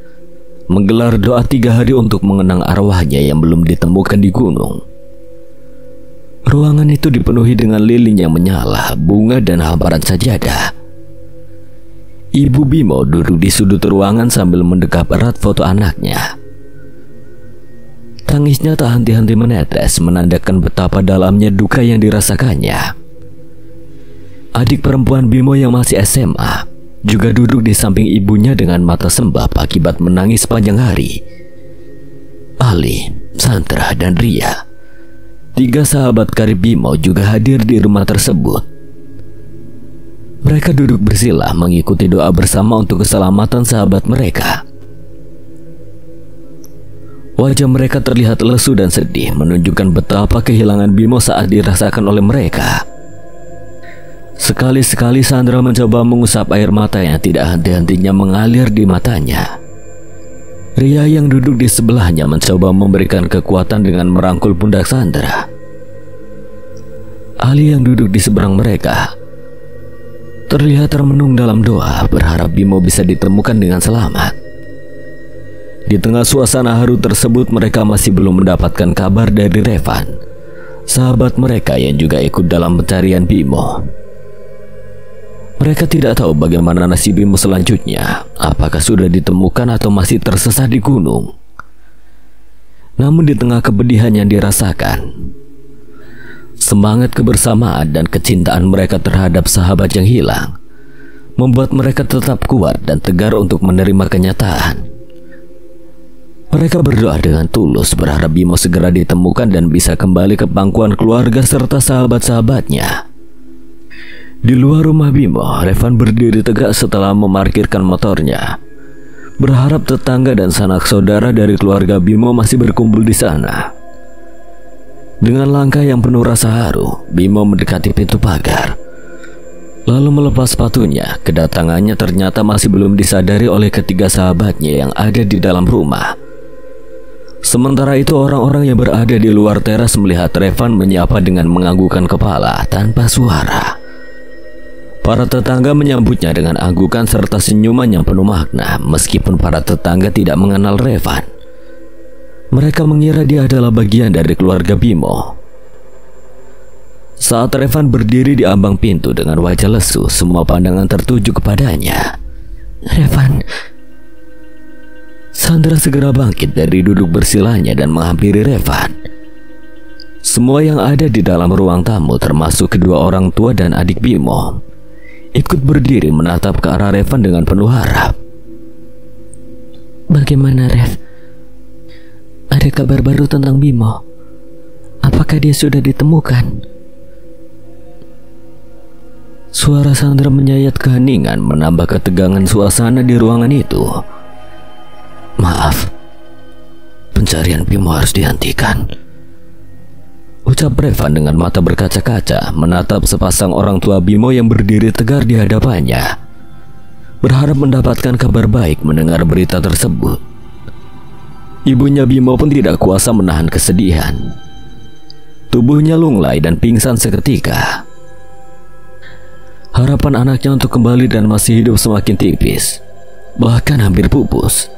menggelar doa 3 hari untuk mengenang arwahnya yang belum ditemukan di gunung. Ruangan itu dipenuhi dengan lilin yang menyala, bunga, dan hamparan sajadah. Ibu Bimo duduk di sudut ruangan sambil mendekap erat foto anaknya. Tangisnya tak henti-henti menetes, menandakan betapa dalamnya duka yang dirasakannya. Adik perempuan Bimo yang masih SMA juga duduk di samping ibunya dengan mata sembab akibat menangis sepanjang hari. Ali, Sandra, dan Ria. 3 sahabat karib Bimo juga hadir di rumah tersebut. Mereka duduk bersila mengikuti doa bersama untuk keselamatan sahabat mereka. Wajah mereka terlihat lesu dan sedih, menunjukkan betapa kehilangan Bimo saat dirasakan oleh mereka. Sekali-sekali Sandra mencoba mengusap air mata yang tidak henti-hentinya mengalir di matanya. Ria yang duduk di sebelahnya mencoba memberikan kekuatan dengan merangkul pundak Sandra. Ali yang duduk di seberang mereka terlihat termenung dalam doa, berharap Bimo bisa ditemukan dengan selamat. Di tengah suasana haru tersebut, mereka masih belum mendapatkan kabar dari Revan, sahabat mereka yang juga ikut dalam pencarian Bimo. Mereka tidak tahu bagaimana nasib Bimo selanjutnya, apakah sudah ditemukan atau masih tersesat di gunung. Namun di tengah kepedihan yang dirasakan, semangat kebersamaan dan kecintaan mereka terhadap sahabat yang hilang membuat mereka tetap kuat dan tegar untuk menerima kenyataan. Mereka berdoa dengan tulus, berharap Bimo segera ditemukan dan bisa kembali ke pangkuan keluarga serta sahabat-sahabatnya. Di luar rumah Bimo, Revan berdiri tegak setelah memarkirkan motornya, berharap tetangga dan sanak saudara dari keluarga Bimo masih berkumpul di sana. Dengan langkah yang penuh rasa haru, Bimo mendekati pintu pagar, lalu melepas sepatunya. Kedatangannya ternyata masih belum disadari oleh ketiga sahabatnya yang ada di dalam rumah. Sementara itu orang-orang yang berada di luar teras melihat Revan menyapa dengan menganggukkan kepala tanpa suara. Para tetangga menyambutnya dengan anggukan serta senyuman yang penuh makna, meskipun para tetangga tidak mengenal Revan. Mereka mengira dia adalah bagian dari keluarga Bimo. Saat Revan berdiri di ambang pintu dengan wajah lesu, semua pandangan tertuju kepadanya. Revan. Sandra segera bangkit dari duduk bersilanya dan menghampiri Revan. Semua yang ada di dalam ruang tamu, termasuk kedua orang tua dan adik Bimo, ikut berdiri menatap ke arah Revan dengan penuh harap. Bagaimana, Rev? Ada kabar baru tentang Bimo? Apakah dia sudah ditemukan? Suara Sandra menyayat keheningan, menambah ketegangan suasana di ruangan itu. Maaf, pencarian Bimo harus dihentikan, ucap Revan dengan mata berkaca-kaca, menatap sepasang orang tua Bimo yang berdiri tegar di hadapannya, berharap mendapatkan kabar baik mendengar berita tersebut. Ibunya Bimo pun tidak kuasa menahan kesedihan. Tubuhnya lunglai dan pingsan seketika. Harapan anaknya untuk kembali dan masih hidup semakin tipis, bahkan hampir pupus.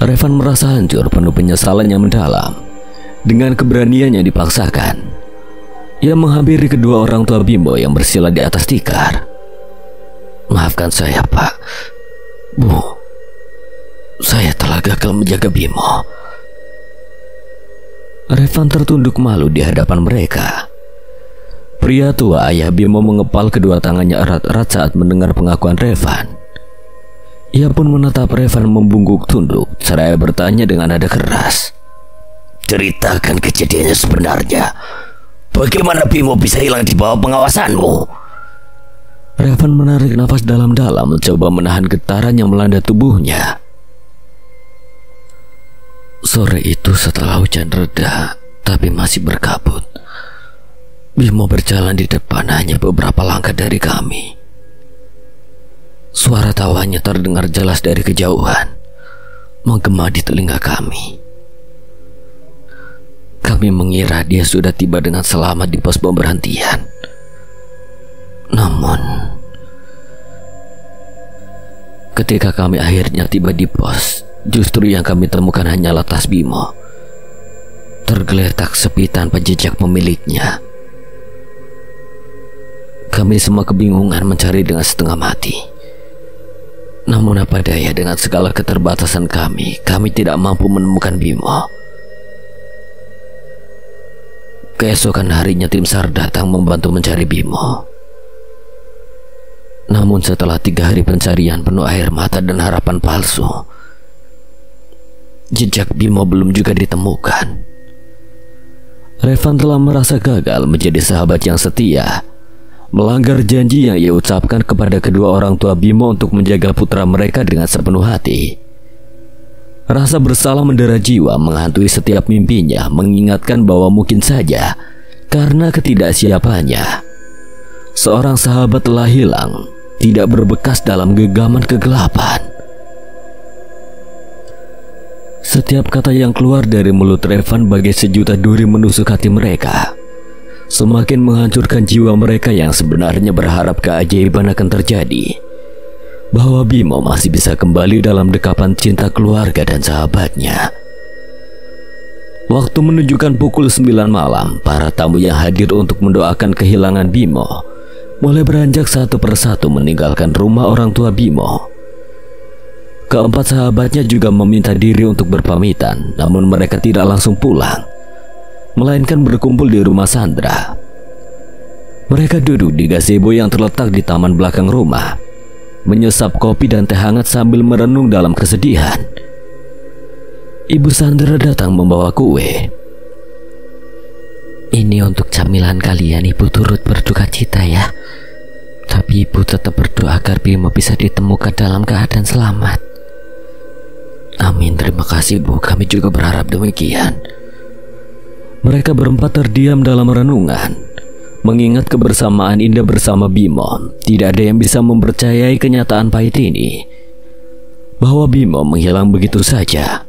Revan merasa hancur, penuh penyesalan yang mendalam. Dengan keberanian yang dipaksakan, ia menghampiri kedua orang tua Bimo yang bersila di atas tikar. Maafkan saya, Pak, Bu, saya telah gagal menjaga Bimo. Revan tertunduk malu di hadapan mereka. Pria tua ayah Bimo mengepal kedua tangannya erat-erat saat mendengar pengakuan Revan. Ia pun menatap Revan membungkuk tunduk, seraya bertanya dengan nada keras. Ceritakan kejadiannya sebenarnya. Bagaimana Bimo bisa hilang di bawah pengawasanmu? Revan menarik nafas dalam-dalam, mencoba menahan getaran yang melanda tubuhnya. Sore itu setelah hujan reda, tapi masih berkabut, Bimo berjalan di depan hanya beberapa langkah dari kami. Suara tawanya terdengar jelas dari kejauhan, menggema di telinga kami. Kami mengira dia sudah tiba dengan selamat di pos pemberhentian. Namun, ketika kami akhirnya tiba di pos, justru yang kami temukan hanyalah tas Bimo, tergeletak sepi tanpa jejak pemiliknya. Kami semua kebingungan mencari dengan setengah mati. Namun apa daya, dengan segala keterbatasan kami tidak mampu menemukan Bimo. Keesokan harinya tim SAR datang membantu mencari Bimo. Namun setelah 3 hari pencarian penuh air mata dan harapan palsu, jejak Bimo belum juga ditemukan. Revan telah merasa gagal menjadi sahabat yang setia, melanggar janji yang ia ucapkan kepada kedua orang tua Bimo untuk menjaga putra mereka dengan sepenuh hati. Rasa bersalah mendera jiwa menghantui setiap mimpinya, mengingatkan bahwa mungkin saja karena ketidaksiapannya, seorang sahabat telah hilang, tidak berbekas dalam genggaman kegelapan. Setiap kata yang keluar dari mulut Revan bagai sejuta duri menusuk hati mereka, semakin menghancurkan jiwa mereka yang sebenarnya berharap keajaiban akan terjadi, bahwa Bimo masih bisa kembali dalam dekapan cinta keluarga dan sahabatnya. Waktu menunjukkan pukul 9 malam, para tamu yang hadir untuk mendoakan kehilangan Bimo mulai beranjak satu persatu meninggalkan rumah orang tua Bimo. Keempat sahabatnya juga meminta diri untuk berpamitan, namun mereka tidak langsung pulang, melainkan berkumpul di rumah Sandra. Mereka duduk di gazebo yang terletak di taman belakang rumah, menyesap kopi dan teh hangat sambil merenung dalam kesedihan. Ibu Sandra datang membawa kue. Ini untuk camilan kalian, Ibu turut berduka cita ya. Tapi Ibu tetap berdoa agar Bimo bisa ditemukan dalam keadaan selamat. Amin, terima kasih Bu, kami juga berharap demikian. Mereka berempat terdiam dalam renungan, mengingat kebersamaan indah bersama Bimo. Tidak ada yang bisa mempercayai kenyataan pahit ini, bahwa Bimo menghilang begitu saja.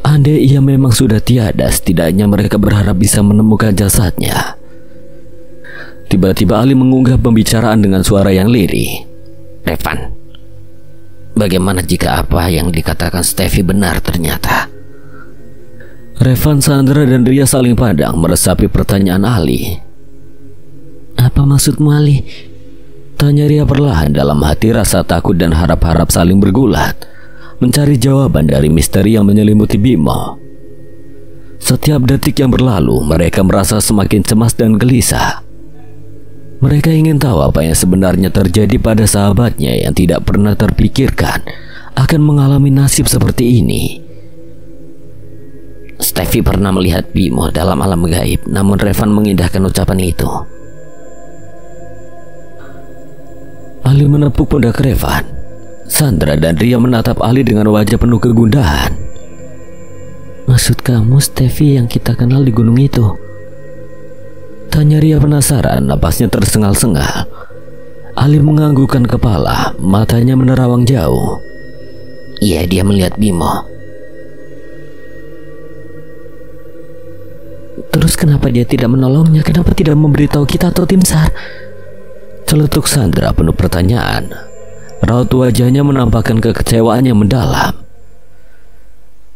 Andai ia memang sudah tiada, setidaknya mereka berharap bisa menemukan jasadnya. Tiba-tiba Ali mengunggah pembicaraan dengan suara yang lirih. Revan, bagaimana jika apa yang dikatakan Steffi benar ternyata? Revan, Sandra, dan Ria saling pandang meresapi pertanyaan Ali. Apa maksudmu, Ali? Tanya Ria perlahan, dalam hati rasa takut dan harap-harap saling bergulat, mencari jawaban dari misteri yang menyelimuti Bimo. Setiap detik yang berlalu, mereka merasa semakin cemas dan gelisah. Mereka ingin tahu apa yang sebenarnya terjadi pada sahabatnya yang tidak pernah terpikirkan akan mengalami nasib seperti ini. Steffi pernah melihat Bimo dalam alam gaib, namun Revan mengindahkan ucapan itu. Ali menepuk pundak Revan. Sandra dan Ria menatap Ali dengan wajah penuh kegundahan. Maksud kamu Steffi yang kita kenal di gunung itu? Tanya Ria penasaran, napasnya tersengal-sengal. Ali menganggukkan kepala, matanya menerawang jauh. Iya, dia melihat Bimo. Terus kenapa dia tidak menolongnya? Kenapa tidak memberitahu kita atau tim SAR? Celetuk Sandra penuh pertanyaan. Raut wajahnya menampakkan kekecewaan yang mendalam.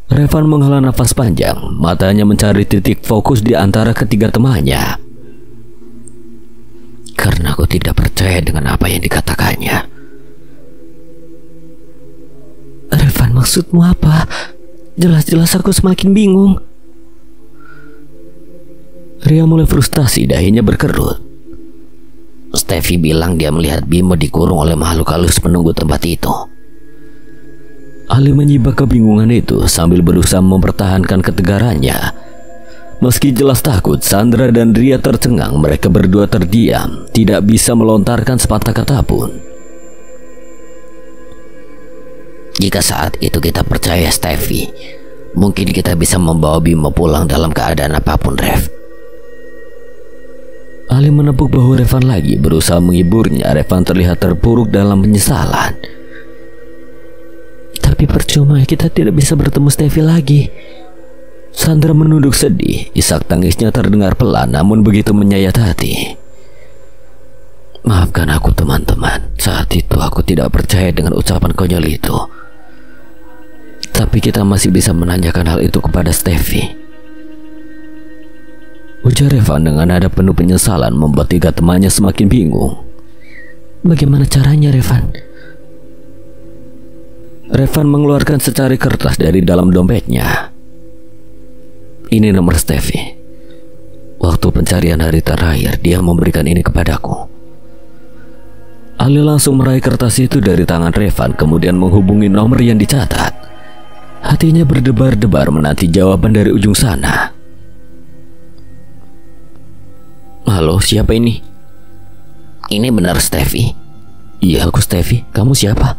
Revan menghela nafas panjang, matanya mencari titik fokus di antara ketiga temannya. Karena aku tidak percaya dengan apa yang dikatakannya. Revan, maksudmu apa? Jelas-jelas aku semakin bingung. Ria mulai frustasi, dahinya berkerut. Steffi bilang dia melihat Bimo dikurung oleh makhluk halus penunggu tempat itu. Ali menyibak kebingungan itu sambil berusaha mempertahankan ketegarannya. Meski jelas takut, Sandra dan Ria tercengang. Mereka berdua terdiam, tidak bisa melontarkan sepatah kata pun. Jika saat itu kita percaya Steffi, mungkin kita bisa membawa Bimo pulang dalam keadaan apapun, Rev. Ali menepuk bahu Revan lagi, berusaha menghiburnya. Revan terlihat terpuruk dalam penyesalan. Tapi percuma, kita tidak bisa bertemu Steffi lagi. Sandra menunduk sedih, isak tangisnya terdengar pelan namun begitu menyayat hati. Maafkan aku teman-teman, saat itu aku tidak percaya dengan ucapan konyol itu. Tapi kita masih bisa menanyakan hal itu kepada Steffi. Ujar Revan dengan nada penuh penyesalan, membuat tiga temannya semakin bingung. Bagaimana caranya, Revan? Revan mengeluarkan secari kertas dari dalam dompetnya. Ini nomor Steffi. Waktu pencarian hari terakhir, dia memberikan ini kepadaku. Ali langsung meraih kertas itu dari tangan Revan, kemudian menghubungi nomor yang dicatat. Hatinya berdebar-debar menanti jawaban dari ujung sana. Halo, siapa ini? Ini benar Steffi? Iya, aku Steffi. Kamu siapa?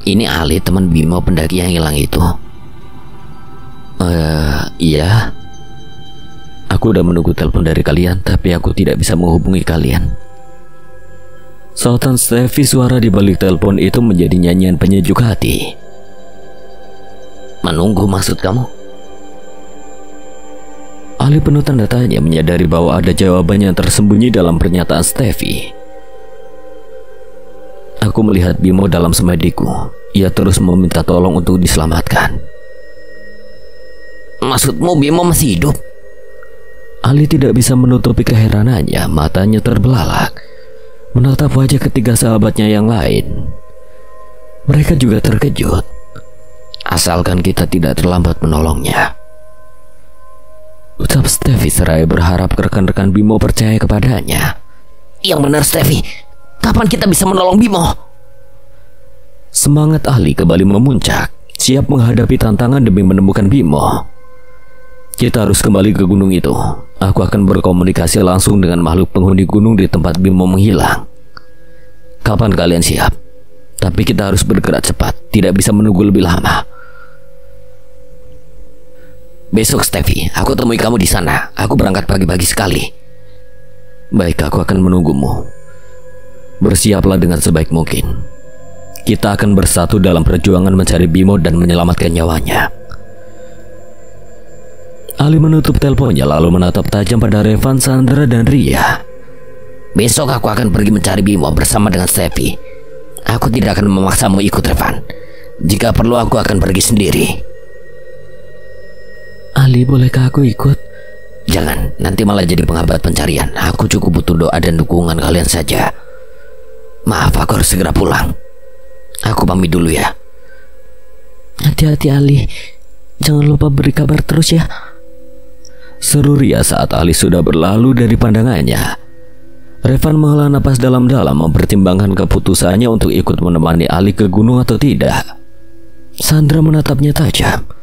Ini Ali, teman Bimo pendaki yang hilang itu. Iya. Aku udah menunggu telepon dari kalian, tapi aku tidak bisa menghubungi kalian. Sautan Steffi, suara di balik telepon itu menjadi nyanyian penyejuk hati. Menunggu maksud kamu? Ali penuh tanda tanya menyadari bahwa ada jawaban yang tersembunyi dalam pernyataan Steffi. Aku melihat Bimo dalam semediku. Ia terus meminta tolong untuk diselamatkan. Maksudmu Bimo masih hidup? Ali tidak bisa menutupi keheranannya. Matanya terbelalak menatap wajah ketiga sahabatnya yang lain. Mereka juga terkejut. Asalkan kita tidak terlambat menolongnya, ucap Steffi seraya berharap rekan-rekan Bimo percaya kepadanya. Yang benar Steffi, kapan kita bisa menolong Bimo? Semangat Ali kembali memuncak, siap menghadapi tantangan demi menemukan Bimo. Kita harus kembali ke gunung itu. Aku akan berkomunikasi langsung dengan makhluk penghuni gunung di tempat Bimo menghilang. Kapan kalian siap? Tapi kita harus bergerak cepat, tidak bisa menunggu lebih lama. Besok Steffi, aku temui kamu di sana. Aku berangkat pagi-pagi sekali. Baik, aku akan menunggumu. Bersiaplah dengan sebaik mungkin. Kita akan bersatu dalam perjuangan mencari Bimo dan menyelamatkan nyawanya. Ali menutup teleponnya lalu menatap tajam pada Revan, Sandra, dan Ria. Besok aku akan pergi mencari Bimo bersama dengan Steffi. Aku tidak akan memaksamu ikut, Revan. Jika perlu aku akan pergi sendiri. Ali, bolehkah aku ikut? Jangan, nanti malah jadi penghambat pencarian. Aku cukup butuh doa dan dukungan kalian saja. Maaf, aku harus segera pulang. Aku pamit dulu ya. Hati-hati Ali, jangan lupa beri kabar terus ya, seru Ria saat Ali sudah berlalu dari pandangannya. Revan menghela napas dalam-dalam mempertimbangkan keputusannya untuk ikut menemani Ali ke gunung atau tidak. Sandra menatapnya tajam.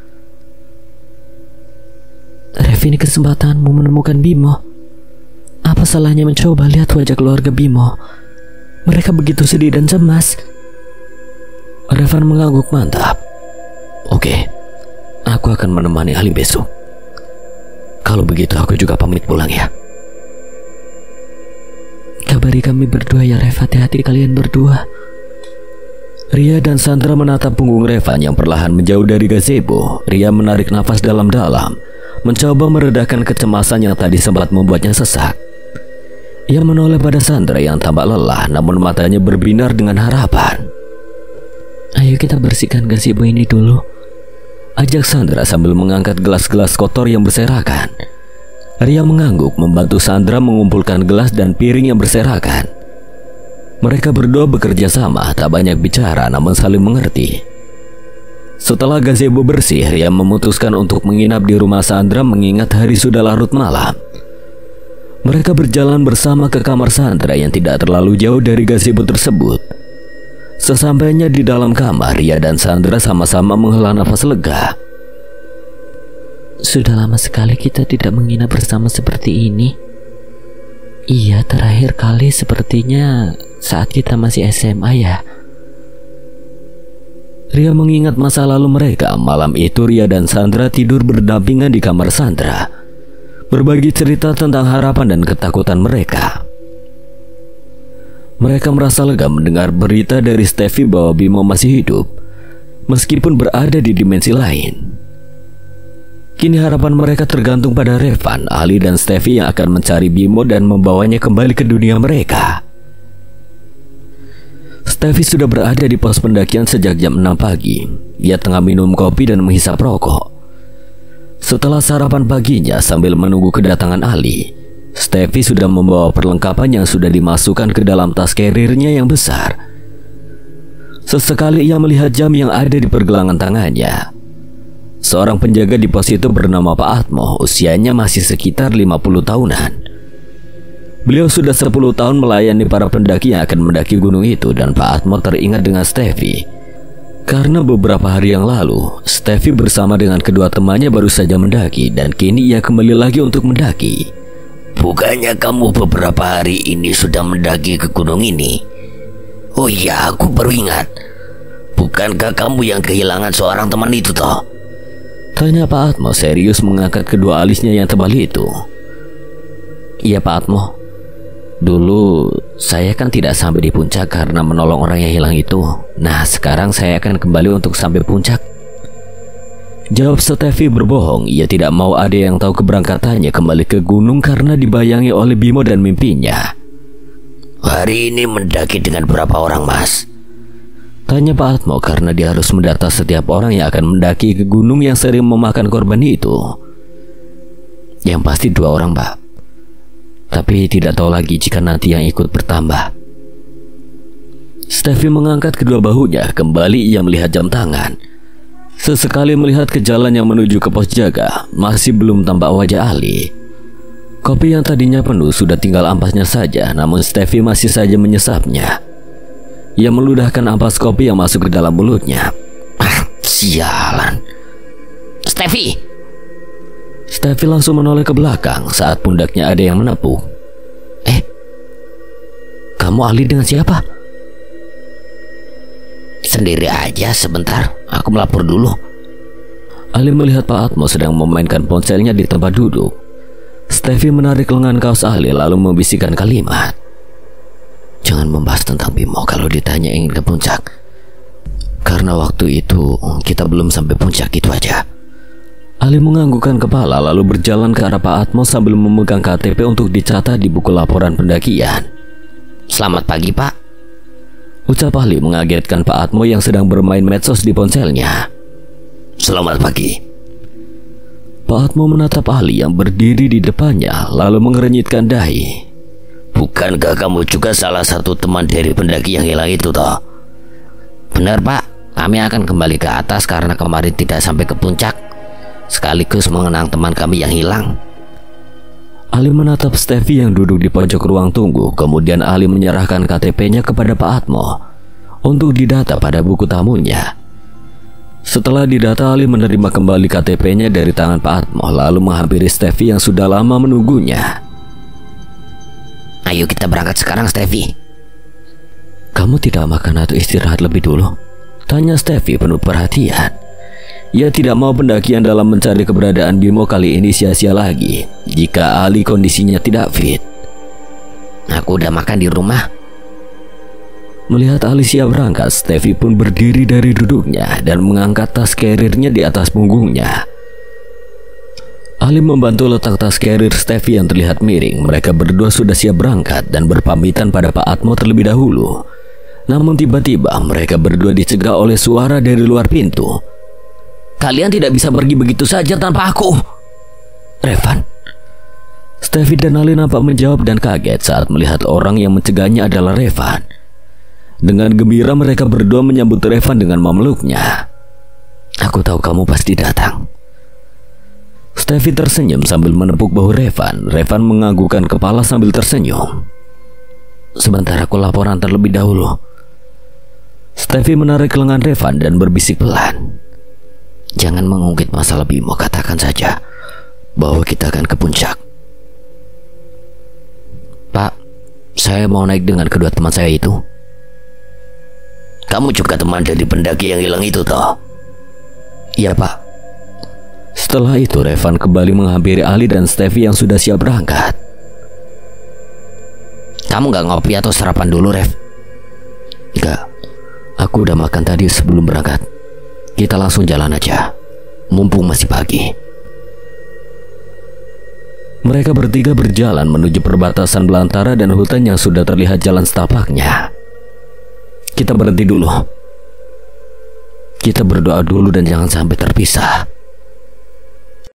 Rev, ini kesempatanmu menemukan Bimo. Apa salahnya mencoba lihat wajah keluarga Bimo? Mereka begitu sedih dan cemas. Revan mengangguk mantap. Oke, aku akan menemani Ali besok. Kalau begitu aku juga pamit pulang ya. Kabari kami berdua ya Rev, hati-hati kalian berdua. Ria dan Sandra menatap punggung Revan yang perlahan menjauh dari gazebo. Ria menarik nafas dalam-dalam, mencoba meredakan kecemasan yang tadi sempat membuatnya sesak. Ia menoleh pada Sandra yang tampak lelah, namun matanya berbinar dengan harapan. Ayo kita bersihkan gazebo ini dulu, ajak Sandra sambil mengangkat gelas-gelas kotor yang berserakan. Ria mengangguk membantu Sandra mengumpulkan gelas dan piring yang berserakan. Mereka berdua bekerja sama, tak banyak bicara namun saling mengerti. Setelah gazebo bersih, Ria memutuskan untuk menginap di rumah Sandra mengingat hari sudah larut malam. Mereka berjalan bersama ke kamar Sandra yang tidak terlalu jauh dari gazebo tersebut. Sesampainya di dalam kamar, Ria dan Sandra sama-sama menghela nafas lega. Sudah lama sekali kita tidak menginap bersama seperti ini. Iya, terakhir kali sepertinya saat kita masih SMA ya. Ria mengingat masa lalu mereka. Malam itu Ria dan Sandra tidur berdampingan di kamar Sandra, berbagi cerita tentang harapan dan ketakutan mereka. Mereka merasa lega mendengar berita dari Steffi bahwa Bimo masih hidup, meskipun berada di dimensi lain. Kini harapan mereka tergantung pada Revan, Ali, dan Steffi yang akan mencari Bimo dan membawanya kembali ke dunia mereka. Steffi sudah berada di pos pendakian sejak jam 6 pagi. Ia tengah minum kopi dan menghisap rokok. Setelah sarapan paginya sambil menunggu kedatangan Ali, Steffi sudah membawa perlengkapan yang sudah dimasukkan ke dalam tas carrier-nya yang besar. Sesekali ia melihat jam yang ada di pergelangan tangannya. Seorang penjaga di pos itu bernama Pak Atmo, usianya masih sekitar 50 tahunan. Beliau sudah 10 tahun melayani para pendaki yang akan mendaki gunung itu, dan Pak Atmo teringat dengan Steffi. Karena beberapa hari yang lalu, Steffi bersama dengan kedua temannya baru saja mendaki dan kini ia kembali lagi untuk mendaki. Bukannya kamu beberapa hari ini sudah mendaki ke gunung ini? Oh iya, aku baru ingat. Bukankah kamu yang kehilangan seorang teman itu toh? Tanya Pak Atmo serius mengangkat kedua alisnya yang tebal itu. Iya Pak Atmo, dulu saya kan tidak sampai di puncak karena menolong orang yang hilang itu. Nah sekarang saya akan kembali untuk sampai puncak. Jawab Steffi berbohong. Ia tidak mau ada yang tahu keberangkatannya kembali ke gunung karena dibayangi oleh Bimo dan mimpinya. Hari ini mendaki dengan berapa orang, Mas? Tanya Pak Atmo karena dia harus mendata setiap orang yang akan mendaki ke gunung yang sering memakan korban itu. Yang pasti 2 orang, Pak. Tapi tidak tahu lagi jika nanti yang ikut bertambah. Steffi mengangkat kedua bahunya. Kembali ia melihat jam tangan. Sesekali melihat ke jalan yang menuju ke pos jaga. Masih belum tampak wajah Ali. Kopi yang tadinya penuh sudah tinggal ampasnya saja. Namun Steffi masih saja menyesapnya. Ia meludahkan ampas kopi yang masuk ke dalam mulutnya. Sialan. Steffi langsung menoleh ke belakang saat pundaknya ada yang menepuk. Kamu Ali dengan siapa? Sendiri aja, sebentar. Aku melapor dulu. Ali melihat Pak Atmo sedang memainkan ponselnya di tempat duduk. Steffi menarik lengan kaos Ali lalu membisikkan kalimat. Jangan membahas tentang Bimo kalau ditanya ingin ke puncak. Karena waktu itu kita belum sampai puncak, itu aja. Ali menganggukkan kepala lalu berjalan ke arah Pak Atmo sambil memegang KTP untuk dicatat di buku laporan pendakian. Selamat pagi, Pak. Ucap Ali mengagetkan Pak Atmo yang sedang bermain medsos di ponselnya. Selamat pagi. Pak Atmo menatap Ali yang berdiri di depannya lalu mengerenyitkan dahi. Bukankah kamu juga salah satu teman dari pendaki yang hilang itu toh? Benar, Pak. Kami akan kembali ke atas karena kemarin tidak sampai ke puncak, sekaligus mengenang teman kami yang hilang. Ali menatap Steffi yang duduk di pojok ruang tunggu. Kemudian Ali menyerahkan KTP-nya kepada Pak Atmo untuk didata pada buku tamunya. Setelah didata, Ali menerima kembali KTP-nya dari tangan Pak Atmo lalu menghampiri Steffi yang sudah lama menunggunya. Ayo kita berangkat sekarang, Steffi. Kamu tidak makan atau istirahat lebih dulu? Tanya Steffi penuh perhatian. Ia tidak mau pendakian dalam mencari keberadaan Bimo kali ini sia-sia lagi jika Ali kondisinya tidak fit. Aku udah makan di rumah. Melihat Ali siap berangkat, Steffi pun berdiri dari duduknya dan mengangkat tas carrier-nya di atas punggungnya. Ali membantu letak tas carrier Steffi yang terlihat miring. Mereka berdua sudah siap berangkat dan berpamitan pada Pak Atmo terlebih dahulu. Namun tiba-tiba mereka berdua dicegah oleh suara dari luar pintu. Kalian tidak bisa pergi begitu saja tanpa aku. Revan. Steffi dan Ali nampak menjawab dan kaget saat melihat orang yang mencegahnya adalah Revan. Dengan gembira mereka berdua menyambut Revan dengan memeluknya. Aku tahu kamu pasti datang. Steffi tersenyum sambil menepuk bahu Revan. Revan menganggukkan kepala sambil tersenyum. Sebentar, aku laporan terlebih dahulu. Steffi menarik lengan Revan dan berbisik pelan. Jangan mengungkit masalah Bimo, katakan saja bahwa kita akan ke puncak. Pak, saya mau naik dengan kedua teman saya itu. Kamu juga teman dari pendaki yang hilang itu toh? Iya, Pak. Setelah itu Revan kembali menghampiri Ali dan Steffi yang sudah siap berangkat. Kamu gak ngopi atau sarapan dulu, Rev? Enggak, aku udah makan tadi sebelum berangkat. Kita langsung jalan aja, mumpung masih pagi. Mereka bertiga berjalan menuju perbatasan belantara dan hutan yang sudah terlihat jalan setapaknya. Kita berhenti dulu. Kita berdoa dulu dan jangan sampai terpisah.